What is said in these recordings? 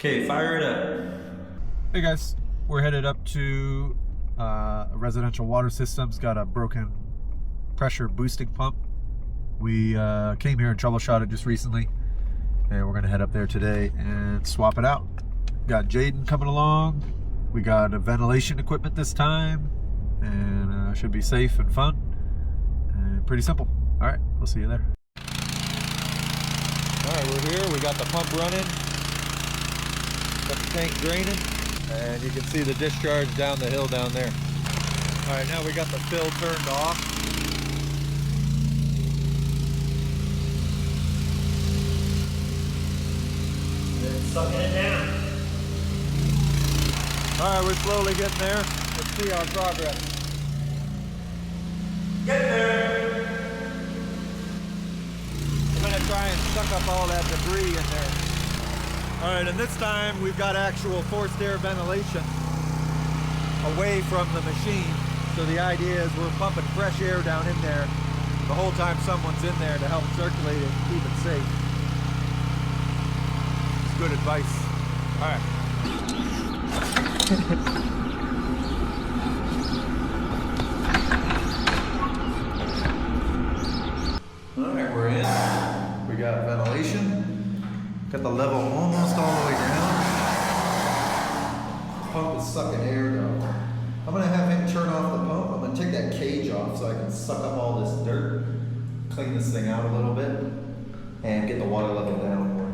Okay, fire it up. Hey guys, we're headed up to a residential water system's got a broken pressure boosting pump. We came here and troubleshot it just recently, and we're gonna head up there today and swap it out. Got Jaden coming along. We got a ventilation equipment this time, and should be safe and fun and pretty simple. All right, we'll see you there. All right, we're here. We got the pump running. Got the tank draining, and you can see the discharge down the hill down there. All right, now we got the fill turned off. It's sucking it down. All right, we're slowly getting there. Let's see our progress. Get there. I'm gonna try and suck up all that debris in there. All right, and this time we've got actual forced air ventilation away from the machine. So the idea is we're pumping fresh air down in there the whole time someone's in there to help circulate it and keep it safe. It's good advice. All right. All right, we're in. We got ventilation. Got the level almost all the way down. The pump is sucking air though. I'm gonna have him turn off the pump. I'm gonna take that cage off so I can suck up all this dirt, clean this thing out a little bit, and get the water level down more.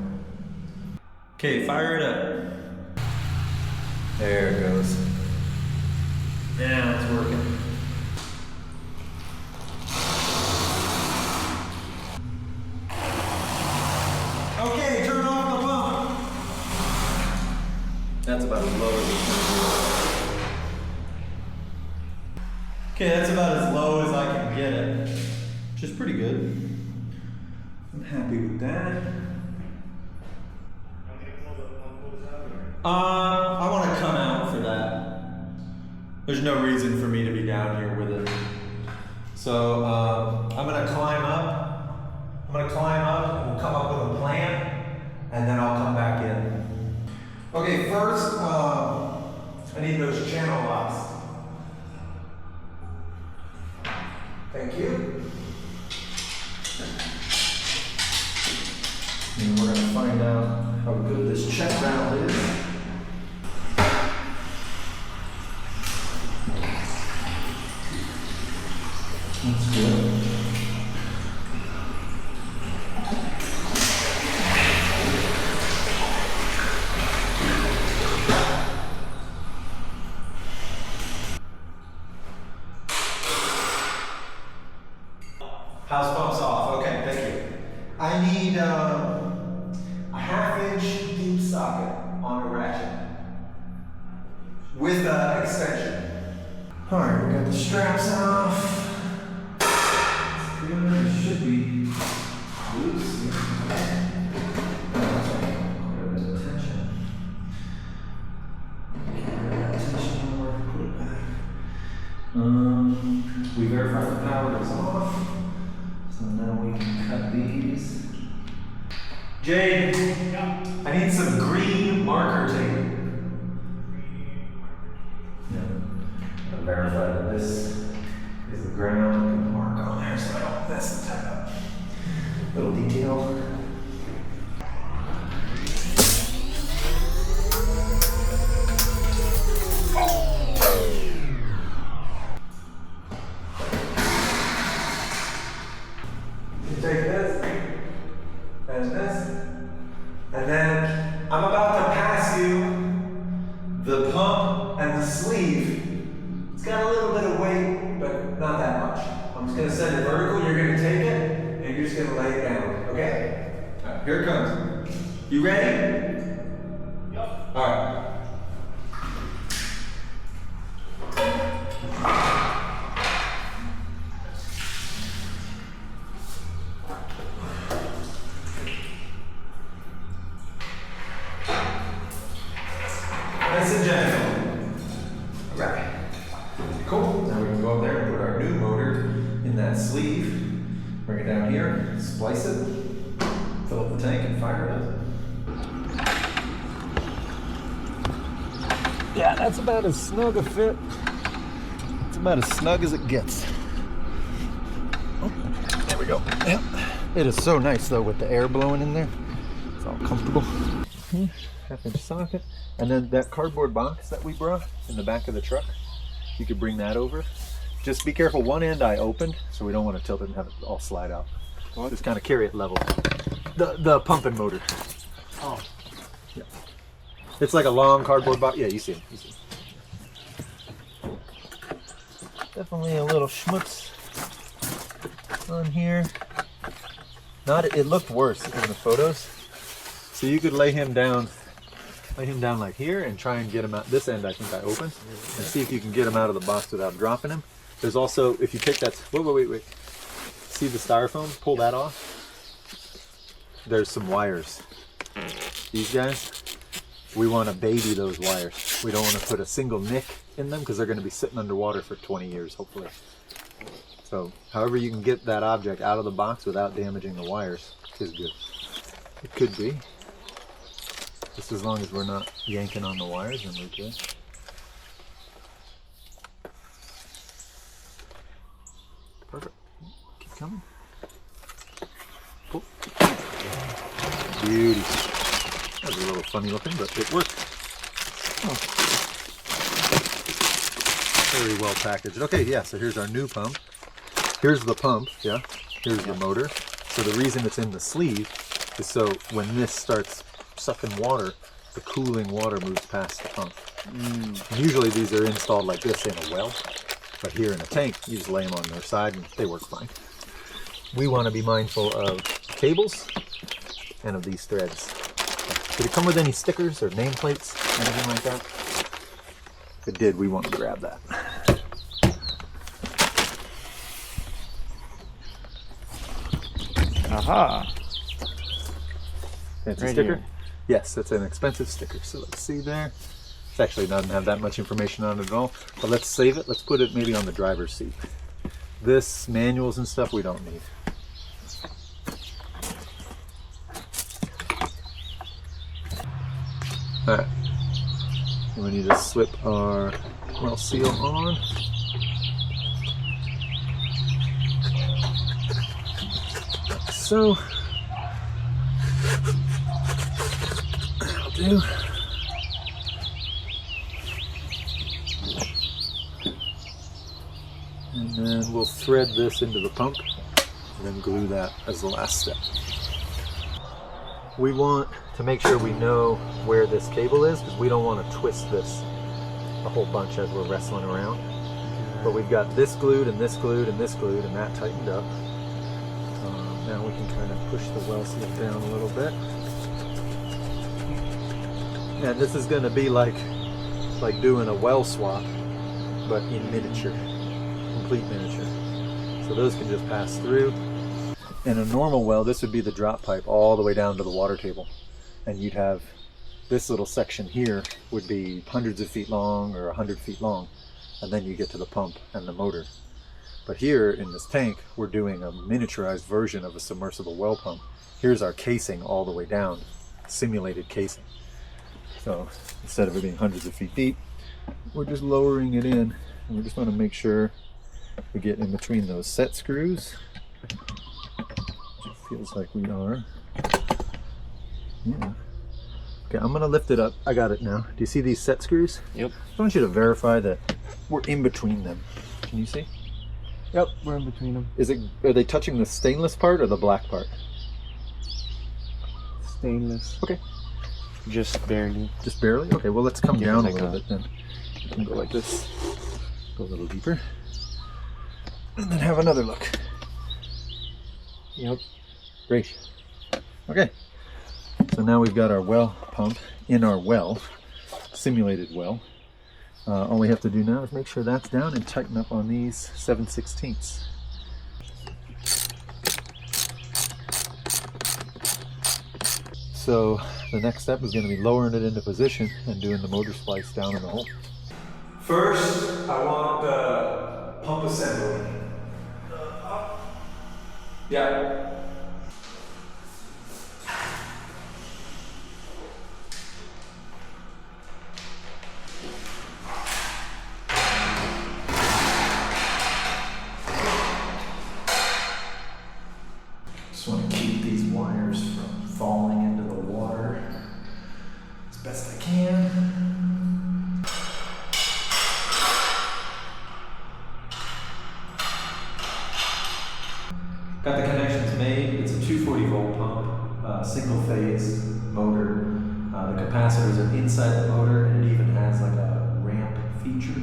Okay, fire it up. There it goes. Now it's working. Okay, turn off the pump. That's about as low as it's gonna go. Okay, that's about as low as I can get it, which is pretty good. I'm happy with that. I want to come out for that. There's no reason for me to be down here with it. So I'm gonna climb up. We'll come up with a plan, and then I'll come back in. Okay, first, I need those channel locks. Thank you. And we're gonna find out how good this check valve is. That's good. House pump's off. Okay, thank you. I need a 1/2 inch deep socket on a ratchet with an extension. All right, we got the straps off. It should be loose. We verified the power is off. So now we can cut these. Jade, I need some green marker tape. Yeah. I'll verify that this is the ground. Put the mark on there so I don't mess the tag up. Little detail. Take this, and this, and then I'm about to pass you the pump and the sleeve. It's got a little bit of weight, but not that much. I'm just gonna send it vertical, you're gonna take it, and you're just gonna lay it down, okay? All right, here it comes. You ready? Yep. All right. Nice and gentle. All right. Cool. Now we can go up there and put our new motor in that sleeve. Bring it down here, splice it, fill up the tank, and fire it up. Yeah, that's about as snug a fit. It's about as snug as it gets. Oh, there we go. Yep. It is so nice though with the air blowing in there. It's all comfortable. 1/2-inch socket. And then that cardboard box that we brought in the back of the truck, you could bring that over. Just be careful, one end I opened, so we don't want to tilt it and have it all slide out. Just kind of carry it level. The pump and motor. Oh. Yeah. It's like a long cardboard box. Yeah, you see it. You see it. Definitely a little schmutz on here. It looked worse in the photos. So you could lay him down like here and try and get him out. This end I think I opened, and see if you can get him out of the box without dropping him. There's also, if you take that, wait. See the styrofoam? Pull that off. There's some wires. These guys, we want to baby those wires. We don't want to put a single nick in them because they're going to be sitting underwater for 20 years, hopefully. So, however you can get that object out of the box without damaging the wires is good. It could be. Just as long as we're not yanking on the wires, then we're good. Perfect. Keep coming. Cool. Beauty. That was a little funny looking, but it worked. Oh. Very well packaged. Okay, yeah, so here's our new pump. Here's the pump, yeah. Here's the motor. So the reason it's in the sleeve is so when this starts sucking water, the cooling water moves past the pump. And usually these are installed like this in a well, but here in a tank, you just lay them on their side and they work fine. We want to be mindful of cables and of these threads. Did it come with any stickers or nameplates, anything like that? If it did, we want to grab that. Aha! Fancy Right sticker? here. Yes, it's an expensive sticker. So let's see there. It actually doesn't have that much information on it at all. But let's save it. Let's put it maybe on the driver's seat. This, manuals and stuff, we don't need. Alright. We need to slip our well seal on. Like so. That'll do. And then we'll thread this into the pump and then glue that as the last step. We want to make sure we know where this cable is because we don't want to twist this a whole bunch as we're wrestling around. But we've got this glued and this glued and this glued and that tightened up. Now we can kind of push the well seal down a little bit. And this is going to be like doing a well swap, but in miniature, complete miniature. So those can just pass through. In a normal well, this would be the drop pipe all the way down to the water table. And you'd have this little section here would be hundreds of feet long or 100 feet long. And then you get to the pump and the motor. But here in this tank, we're doing a miniaturized version of a submersible well pump. Here's our casing all the way down, simulated casing. So instead of it being hundreds of feet deep, we're just lowering it in. And we just want to make sure we get in between those set screws. It feels like we are. Yeah. Okay, I'm gonna lift it up. I got it now. Do you see these set screws? Yep. I want you to verify that we're in between them. Can you see? Yep, we're in between them. Are they touching the stainless part or the black part? Stainless. Okay. Just barely. Just barely? Okay, well let's come Give it down a like little a- bit then. We can go like this. Go a little deeper. And then have another look. Yep. Great. Okay. So now we've got our well pump in our well, simulated well. All we have to do now is make sure that's down and tighten up on these 7/16. So the next step is going to be lowering it into position and doing the motor splice down in the hole. First, I want the pump assembly. Yeah. Just want to keep these wires from falling into the water as best I can. Got the connections made. It's a 240 volt pump, single phase motor. The capacitors are inside the motor, and it even has like a ramp feature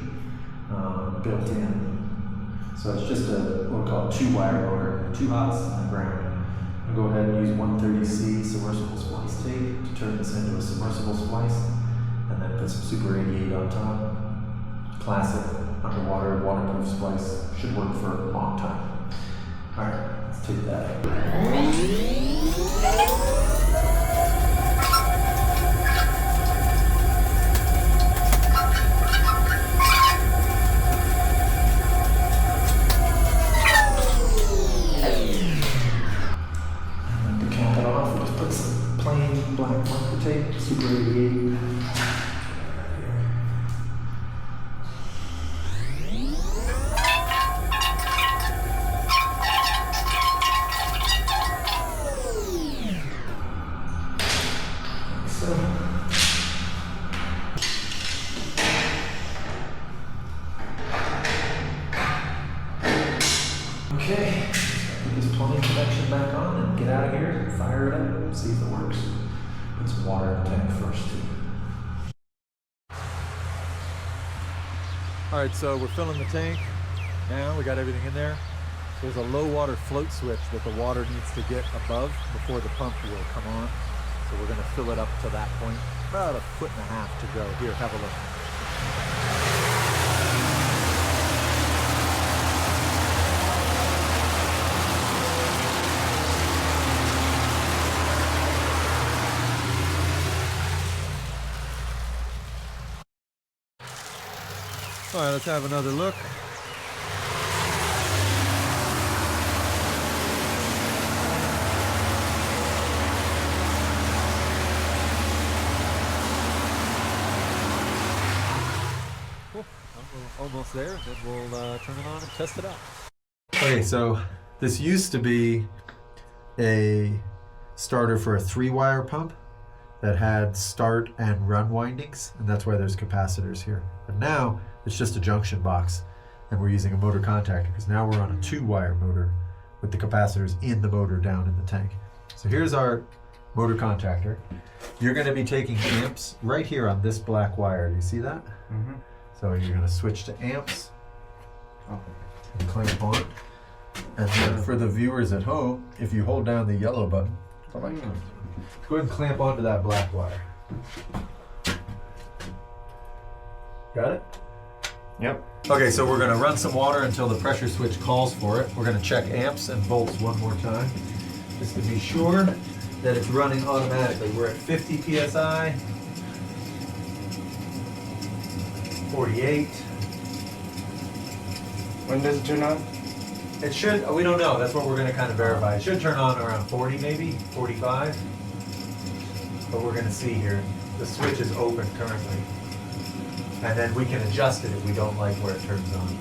built in. So it's just a what we call a 2-wire motor, 2 hots and a ground. I'm gonna go ahead and use 130C submersible splice tape to turn this into a submersible splice, and then put some Super 88 on top. Classic underwater waterproof splice, should work for a long time. All right, let's take that. Black marker tape, Super 88. Okay, put this plumbing connection back on and get out of here and fire it up, see if it works. Put some water in the tank first too. All right, so we're filling the tank now. We got everything in there. There's a low water float switch that the water needs to get above before the pump will come on. So we're gonna fill it up to that point. About 1.5 feet to go. Here, have a look. All right, let's have another look. Cool. We're almost there, then we'll turn it on and test it out. Okay, so this used to be a starter for a 3-wire pump that had start and run windings, and that's why there's capacitors here. But now it's just a junction box, and we're using a motor contactor because now we're on a 2-wire motor with the capacitors in the motor down in the tank. So here's our motor contactor. You're going to be taking amps right here on this black wire. Do you see that? Mm-hmm. So you're going to switch to amps and clamp on. And then for the viewers at home, if you hold down the yellow button, go ahead and clamp onto that black wire. Got it? Yep. Okay, so we're gonna run some water until the pressure switch calls for it. We're gonna check amps and volts one more time, just to be sure that it's running automatically. We're at 50 PSI, 48. When does it turn on? It should, we don't know, that's what we're gonna kind of verify. It should turn on around 40 maybe, 45. But we're gonna see here. The switch is open currently. And then we can adjust it if we don't like where it turns on.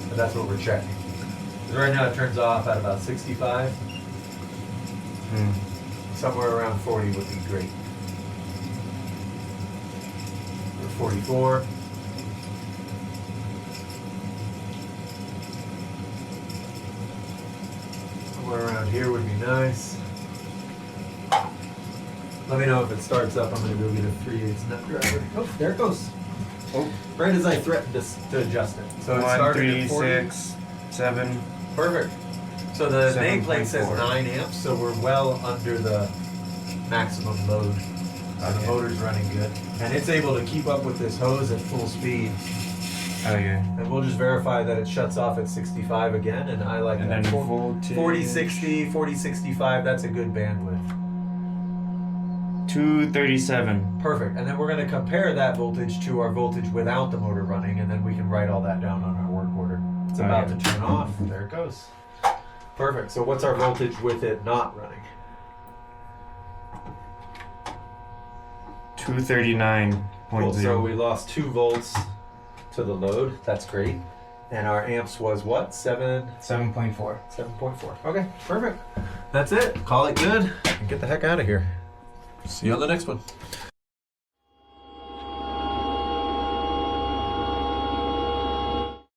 But that's what we're checking. 'Cause right now it turns off at about 65. Somewhere around 40 would be great. Or 44. Somewhere around here would be nice. Let me know if it starts up. I'm going to go get a 3/8 nut driver. Oh, there it goes. Oh. Right as I threatened to adjust it. So it 1, started 3, at 40. 6, 7. Perfect. So the 7.4. nameplate says 9 amps, so we're well under the maximum load. So the Okay. motor's running good. And it's able to keep up with this hose at full speed. Okay. And we'll just verify that it shuts off at 65 again, and I like And that. then voltage. 40, 60, 40, 65, that's a good bandwidth. 237. Perfect. And then we're going to compare that voltage to our voltage without the motor running, and then we can write all that down on our work order. It's about to turn off. There it goes. Perfect. So what's our voltage with it not running? 239.0. Cool. So we lost 2 volts to the load. That's great. And our amps was what? 7.4. 7.4. Okay, perfect. That's it. Call it good and get the heck out of here. See you on the next one.